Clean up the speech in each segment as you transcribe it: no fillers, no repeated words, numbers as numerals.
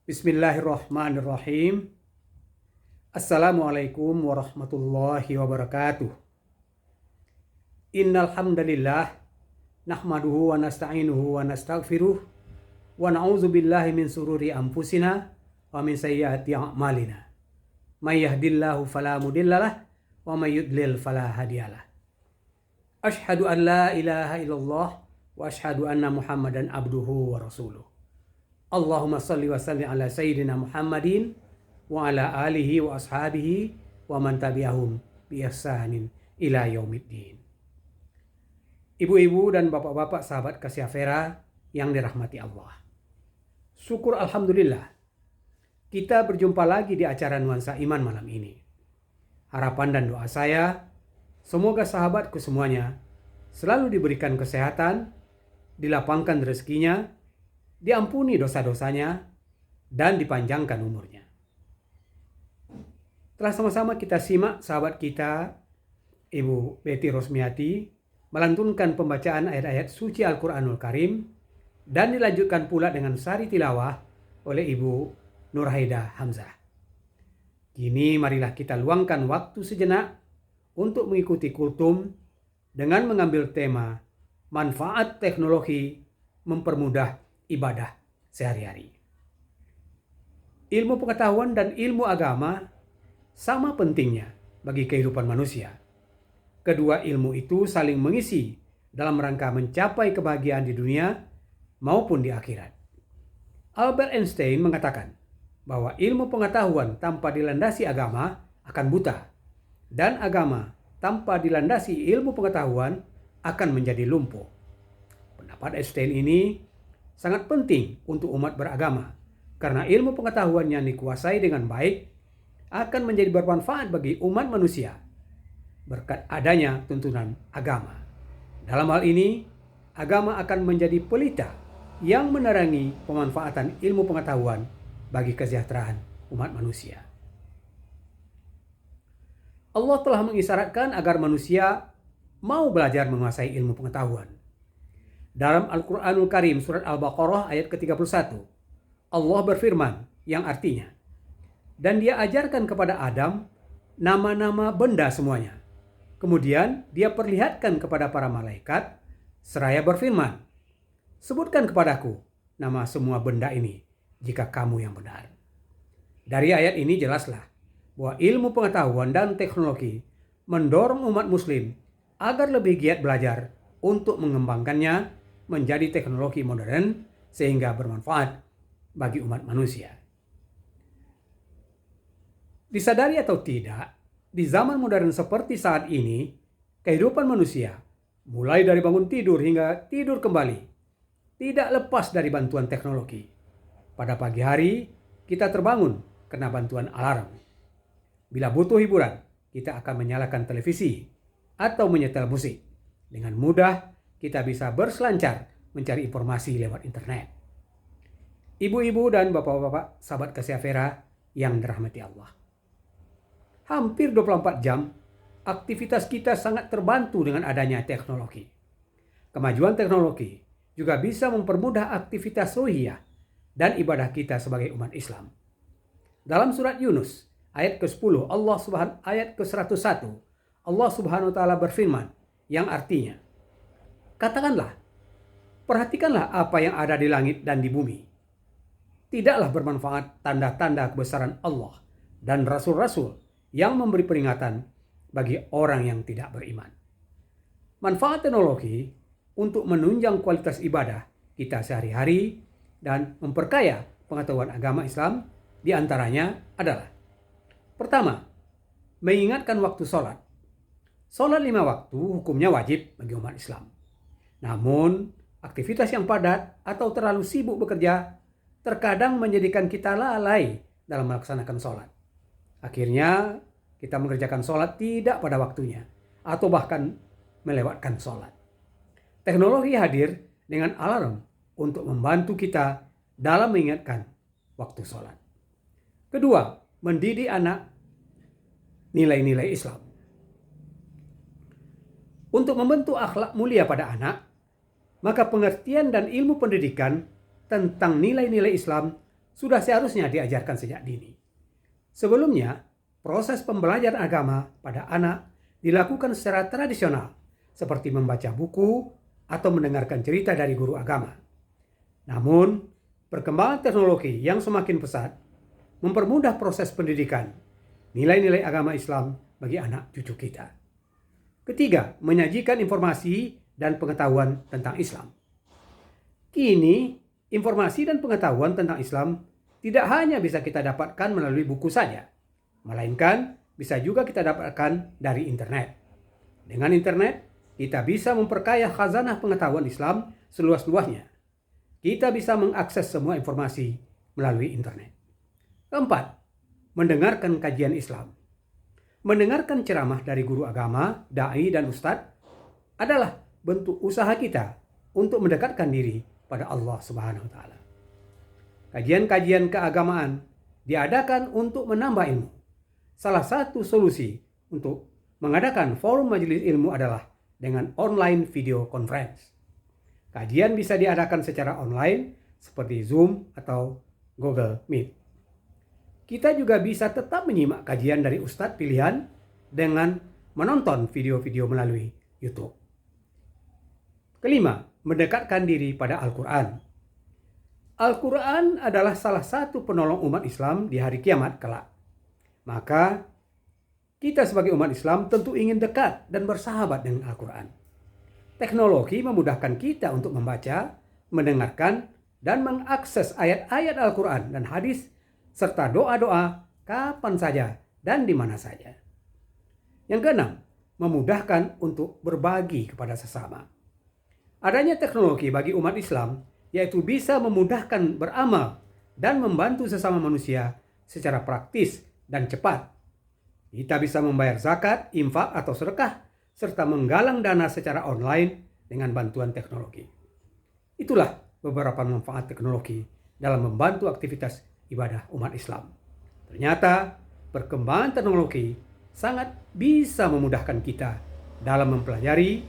Bismillahirrahmanirrahim. Assalamualaikum warahmatullahi wabarakatuh. Innal hamdalillah nahmaduhu wa nasta'inuhu wa nastaghfiruh wa na'udzu billahi min sururi anfusina wa min sayyiati a'malina. May yahdihillahu fala mudhillalah wa may yudlil fala hadiyalah. Asyhadu an la ilaha illallah wa asyhadu anna Muhammadan abduhu wa rasuluh. Allahumma salli wa salli ala sayyidina Muhammadin wa ala alihi wa ashabihi wa man tabi'ahum bi ihsanin ila yaumiddin. Ibu-ibu dan bapak-bapak sahabat Kasyafera yang dirahmati Allah. Syukur alhamdulillah kita berjumpa lagi di acara Nuansa Iman malam ini. Harapan dan doa saya semoga sahabatku semuanya selalu diberikan kesehatan, dilapangkan rezekinya, diampuni dosa-dosanya, dan dipanjangkan umurnya. Telah sama-sama kita simak sahabat kita, Ibu Betty Rosmiati, melantunkan pembacaan ayat-ayat suci Al-Quranul Karim, dan dilanjutkan pula dengan sari tilawah oleh Ibu Nurhaida Hamzah. Kini marilah kita luangkan waktu sejenak untuk mengikuti kultum dengan mengambil tema manfaat teknologi mempermudah ibadah sehari-hari. Ilmu pengetahuan dan ilmu agama sama pentingnya bagi kehidupan manusia. Kedua ilmu itu saling mengisi dalam rangka mencapai kebahagiaan di dunia maupun di akhirat. Albert Einstein mengatakan bahwa ilmu pengetahuan tanpa dilandasi agama akan buta, dan agama tanpa dilandasi ilmu pengetahuan akan menjadi lumpuh. Pendapat Einstein ini sangat penting untuk umat beragama, karena ilmu pengetahuan yang dikuasai dengan baik akan menjadi bermanfaat bagi umat manusia berkat adanya tuntunan agama. Dalam hal ini, agama akan menjadi pelita yang menerangi pemanfaatan ilmu pengetahuan bagi kesejahteraan umat manusia. Allah telah mengisyaratkan agar manusia mau belajar menguasai ilmu pengetahuan. Dalam Al-Quranul Karim surat Al-Baqarah ayat ke-31, Allah berfirman yang artinya, dan dia ajarkan kepada Adam nama-nama benda semuanya. Kemudian dia perlihatkan kepada para malaikat, seraya berfirman, sebutkan kepadaku nama semua benda ini jika kamu yang benar. Dari ayat ini jelaslah bahwa ilmu pengetahuan dan teknologi mendorong umat muslim agar lebih giat belajar untuk mengembangkannya menjadi teknologi modern sehingga bermanfaat bagi umat manusia. Disadari atau tidak, di zaman modern seperti saat ini, kehidupan manusia, mulai dari bangun tidur hingga tidur kembali, tidak lepas dari bantuan teknologi. Pada pagi hari, kita terbangun karena bantuan alarm. Bila butuh hiburan, kita akan menyalakan televisi atau menyetel musik. Dengan mudah, kita bisa berselancar mencari informasi lewat internet. Ibu-ibu dan bapak-bapak sahabat Kasyafera yang dirahmati Allah. Hampir 24 jam, aktivitas kita sangat terbantu dengan adanya teknologi. Kemajuan teknologi juga bisa mempermudah aktivitas ruhiyah dan ibadah kita sebagai umat Islam. Dalam surat Yunus ayat ke-10, ayat ke-101, Allah Subhanahu wa taala berfirman yang artinya, katakanlah, perhatikanlah apa yang ada di langit dan di bumi. Tidaklah bermanfaat tanda-tanda kebesaran Allah dan rasul-rasul yang memberi peringatan bagi orang yang tidak beriman. Manfaat teknologi untuk menunjang kualitas ibadah kita sehari-hari dan memperkaya pengetahuan agama Islam diantaranya adalah: pertama, mengingatkan waktu sholat. Sholat 5 waktu hukumnya wajib bagi umat Islam. Namun, aktivitas yang padat atau terlalu sibuk bekerja terkadang menjadikan kita lalai dalam melaksanakan sholat. Akhirnya, kita mengerjakan sholat tidak pada waktunya atau bahkan melewatkan sholat. Teknologi hadir dengan alarm untuk membantu kita dalam mengingatkan waktu sholat. Kedua, mendidik anak nilai-nilai Islam. Untuk membentuk akhlak mulia pada anak, maka pengertian dan ilmu pendidikan tentang nilai-nilai Islam sudah seharusnya diajarkan sejak dini. Sebelumnya, proses pembelajaran agama pada anak dilakukan secara tradisional, seperti membaca buku atau mendengarkan cerita dari guru agama. Namun, perkembangan teknologi yang semakin pesat mempermudah proses pendidikan nilai-nilai agama Islam bagi anak cucu kita. Ketiga, menyajikan informasi dan pengetahuan tentang Islam. Kini, informasi dan pengetahuan tentang Islam tidak hanya bisa kita dapatkan melalui buku saja, melainkan bisa juga kita dapatkan dari internet. Dengan internet, kita bisa memperkaya khazanah pengetahuan Islam seluas-luasnya. Kita bisa mengakses semua informasi melalui internet. Keempat, mendengarkan kajian Islam. Mendengarkan ceramah dari guru agama, dai, dan ustadz adalah bentuk usaha kita untuk mendekatkan diri pada Allah Subhanahu wa Ta'ala. Kajian-kajian keagamaan diadakan untuk menambah ilmu. Salah satu solusi untuk mengadakan forum majelis ilmu adalah dengan online video conference. Kajian bisa diadakan secara online seperti Zoom atau Google Meet. Kita juga bisa tetap menyimak kajian dari ustadz pilihan dengan menonton video-video melalui YouTube. Kelima, mendekatkan diri pada Al-Quran. Al-Quran adalah salah satu penolong umat Islam di hari kiamat kelak. Maka, kita sebagai umat Islam tentu ingin dekat dan bersahabat dengan Al-Quran. Teknologi memudahkan kita untuk membaca, mendengarkan, dan mengakses ayat-ayat Al-Quran dan hadis serta doa-doa kapan saja dan di mana saja. Yang keenam, memudahkan untuk berbagi kepada sesama. Adanya teknologi bagi umat Islam yaitu bisa memudahkan beramal dan membantu sesama manusia secara praktis dan cepat. Kita bisa membayar zakat, infak atau sedekah serta menggalang dana secara online dengan bantuan teknologi. Itulah beberapa manfaat teknologi dalam membantu aktivitas ibadah umat Islam. Ternyata perkembangan teknologi sangat bisa memudahkan kita dalam mempelajari,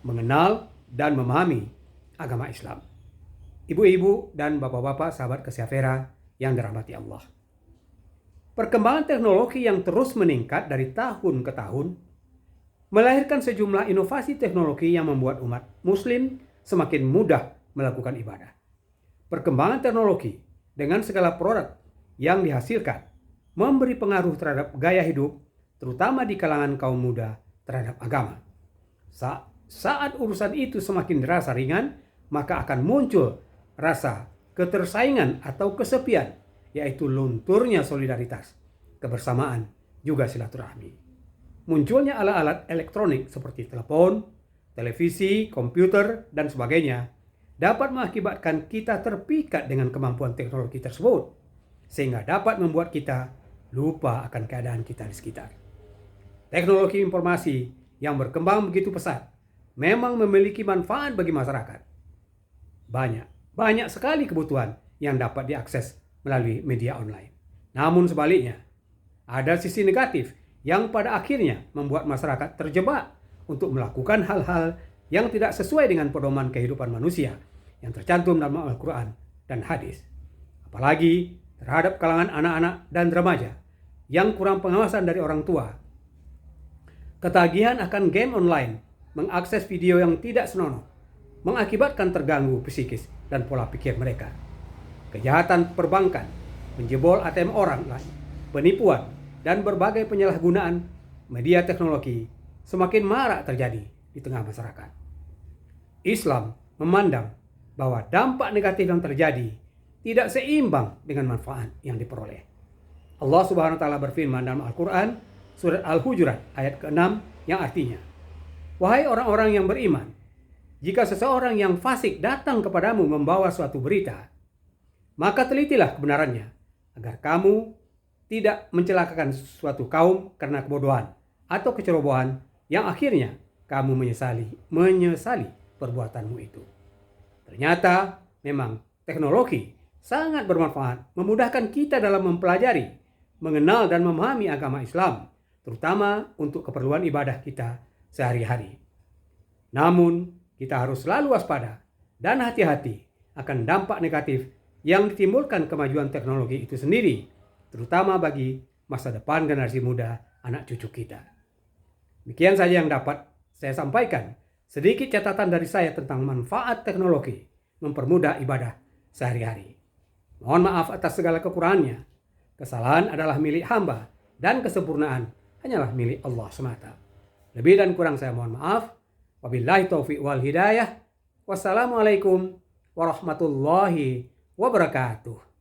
mengenal, dan memahami agama Islam. Ibu-ibu dan bapak-bapak sahabat Kesiafera yang dirahmati Allah. Perkembangan teknologi yang terus meningkat dari tahun ke tahun melahirkan sejumlah inovasi teknologi yang membuat umat Muslim semakin mudah melakukan ibadah. Perkembangan teknologi dengan segala produk yang dihasilkan memberi pengaruh terhadap gaya hidup, terutama di kalangan kaum muda terhadap agama. Saat urusan itu semakin dirasa ringan, maka akan muncul rasa ketersaingan atau kesepian, yaitu lunturnya solidaritas, kebersamaan, juga silaturahmi. Munculnya alat-alat elektronik seperti telepon, televisi, komputer, dan sebagainya dapat mengakibatkan kita terpikat dengan kemampuan teknologi tersebut, sehingga dapat membuat kita lupa akan keadaan kita di sekitar. Teknologi informasi yang berkembang begitu pesat memang memiliki manfaat bagi masyarakat. Banyak sekali kebutuhan yang dapat diakses melalui media online. Namun sebaliknya, ada sisi negatif yang pada akhirnya membuat masyarakat terjebak untuk melakukan hal-hal yang tidak sesuai dengan pedoman kehidupan manusia yang tercantum dalam Al-Quran dan hadis. Apalagi terhadap kalangan anak-anak dan remaja yang kurang pengawasan dari orang tua. Ketagihan akan game online, mengakses video yang tidak senonoh, mengakibatkan terganggu psikis dan pola pikir mereka. Kejahatan perbankan, menjebol ATM orang lain, penipuan, dan berbagai penyalahgunaan media teknologi semakin marak terjadi di tengah masyarakat. Islam memandang bahwa dampak negatif yang terjadi tidak seimbang dengan manfaat yang diperoleh. Allah Subhanahu wa Ta'ala berfirman dalam Al-Quran, surat Al-Hujurat ayat ke-6 yang artinya, "Wahai orang-orang yang beriman, jika seseorang yang fasik datang kepadamu membawa suatu berita, maka telitilah kebenarannya, agar kamu tidak mencelakakan suatu kaum karena kebodohan atau kecerobohan yang akhirnya kamu menyesali perbuatanmu itu." Ternyata memang teknologi sangat bermanfaat, memudahkan kita dalam mempelajari, mengenal dan memahami agama Islam, terutama untuk keperluan ibadah kita sehari-hari. Namun, kita harus selalu waspada dan hati-hati akan dampak negatif yang ditimbulkan kemajuan teknologi itu sendiri, terutama bagi masa depan generasi muda anak cucu kita. Demikian saja yang dapat saya sampaikan. Sedikit catatan dari saya tentang manfaat teknologi mempermudah ibadah sehari-hari. Mohon maaf atas segala kekurangannya. Kesalahan adalah milik hamba dan kesempurnaan hanyalah milik Allah semata. Lebih dan kurang saya mohon maaf. Wabillahi taufiq wal hidayah. Wassalamualaikum warahmatullahi wabarakatuh.